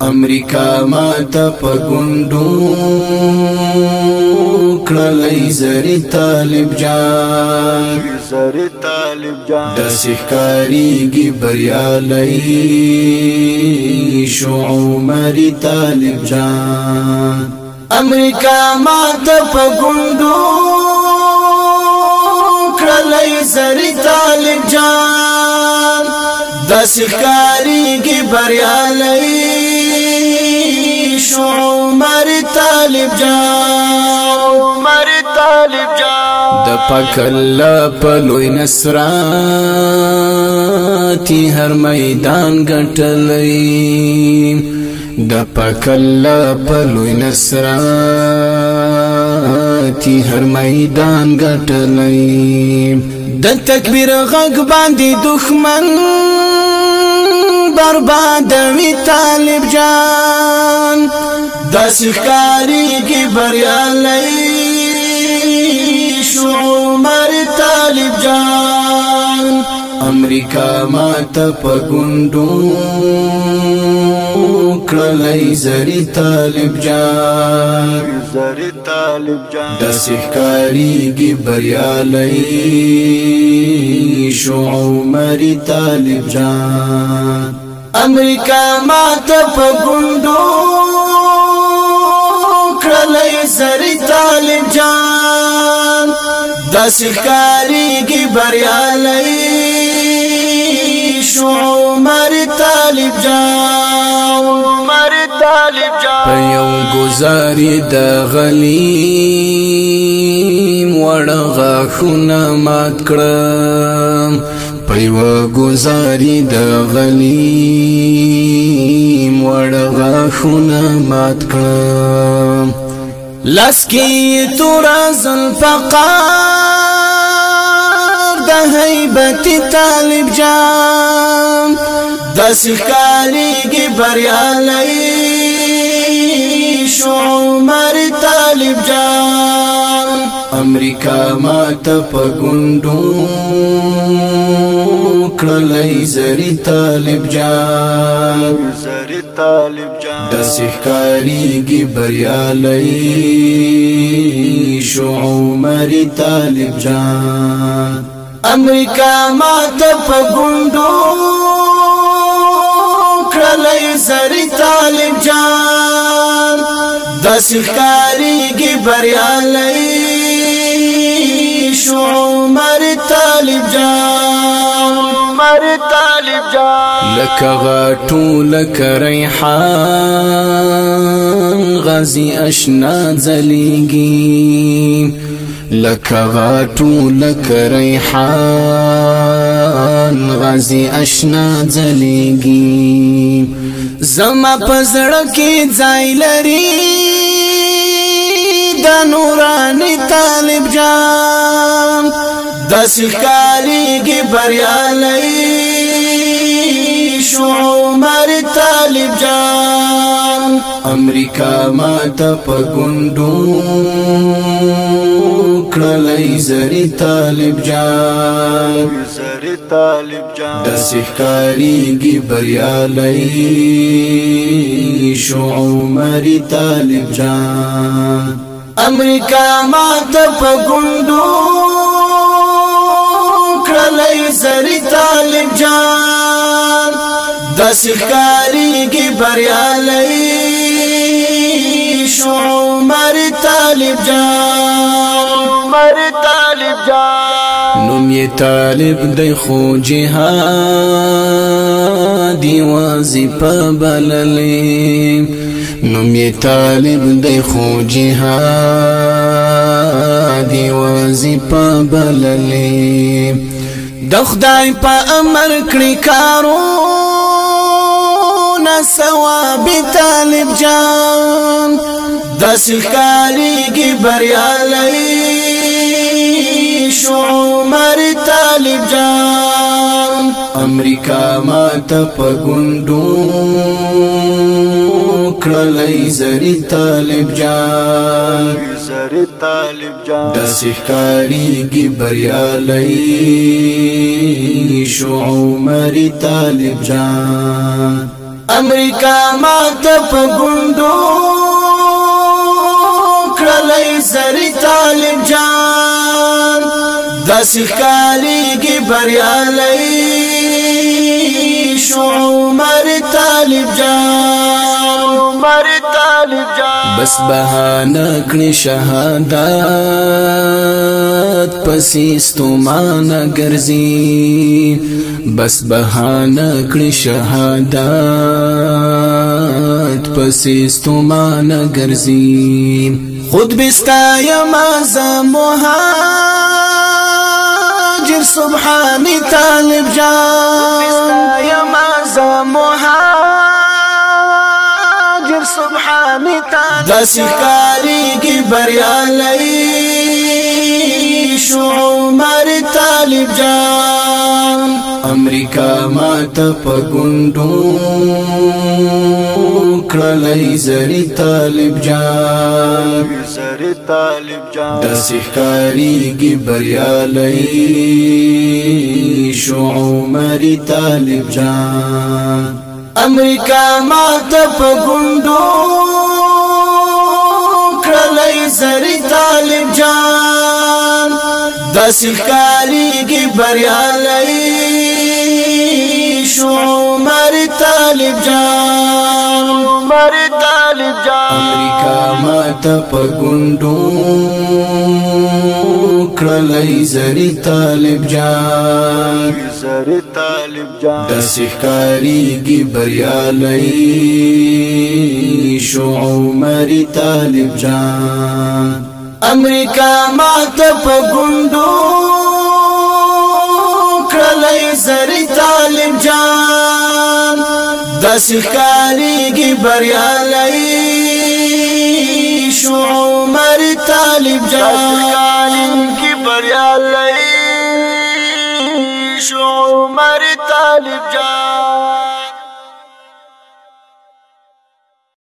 امریکا ماته په ګوندو کړلای زری طالب جان د سحکاریږي بریالي شو عمر طالب جان امریکا ماته په ګوندو کړلای زری طالب جان د سحکاریږي بریالي شو عمر طالب جان د پکل پلوی نصراتی هر میدان ګټلې د پکل پلوی نصراتی هر میدان ګټلې د تکبیر غږ باندې دښمن بربادوي طالب جان د سحکاریږي بریالي شو عمر طالب جان امریکا ماته په ګوندو کړلای زری طالب جان د سحکاریږي بریالي شو عمر طالب جان امریکا ماته په ګوندو کړلای زری طالب جان د سحکاریږي بریالي شو عمر طالب جان په یو گزاري د غلیم وړ غاښونه مات کړم په یو گزاري د غلیم وړ غاښونه مات کړم لسکی تورا زلفقار د هیبت طالب جان د سحکاریږي بریالي شو عمر طالب جان امریکا ماته په ګوندو کړلای زری طالب جان د سحکاریږي بریالي شو عمر طالب جان امریکا ماته په ګوندو کړلای زری طالب جان د سحکاریږي بریالي شو عمر طالب جان لکه غاټو لکه ریحان غازی اشنا ځلیږي لکه غاټو لکه ریحان غازی اشنا ځلیږي زما په زړه کې ځای لري د نوراني طالب جان د سحکاریږي بریالي شو عمر طالب جان امریکا ماته په ګوندو کړلای زری طالب جان د سحکاریږي بریالي شو عمر طالب جان امریکا ماته په ګوندو کړلای زری طالب جان د سحکاریږي بریالي شو عمر طالب جان نوم یې طالب دی خو جهادي وظیفه بللې نوم یې طالب دی خو جهادي وظیفه بللې د خدای په امر کړی کارونه ثواب طالب جان د سحکاریږي بریالي شو عمر طالب جان امریکا ماته په ګوندو کړلای زری طالب جان د سحکاریږي بریالي شو عمر طالب جان امریکا مات په ګوندو کړلای زری طالب جان داسې ښکارېږي بریالی شو عمر طالب جان بس بهانه کړي شهادت پسې ستومانه ګرځي بس بهانه کړي شهادت پسې ستومانه ګرځي خود بستا مازه مهاجر سبحانی طالب جان سبحانی طالب داسې ښکارېږي بریالی شو عمر طالب جان امریکا ماته په ګوندو کړلای زری طالب جان داسې ښکارېږي بریالی شو عمر طالب جان امریکا ماته په ګوندو کړلای زری طالب جان داسې ښکارېږي بریالی شو عمر طالب جان امریکا ماته په ګوندو کړلای زری طالب جان داسې ښکارېږي بریالی شو عمر طالب جان امریکا ماته په ګوندو کړلای زری طالب جان داسې ښکارېږي بریالی شو عمر طالب جان شو عمر طالب جان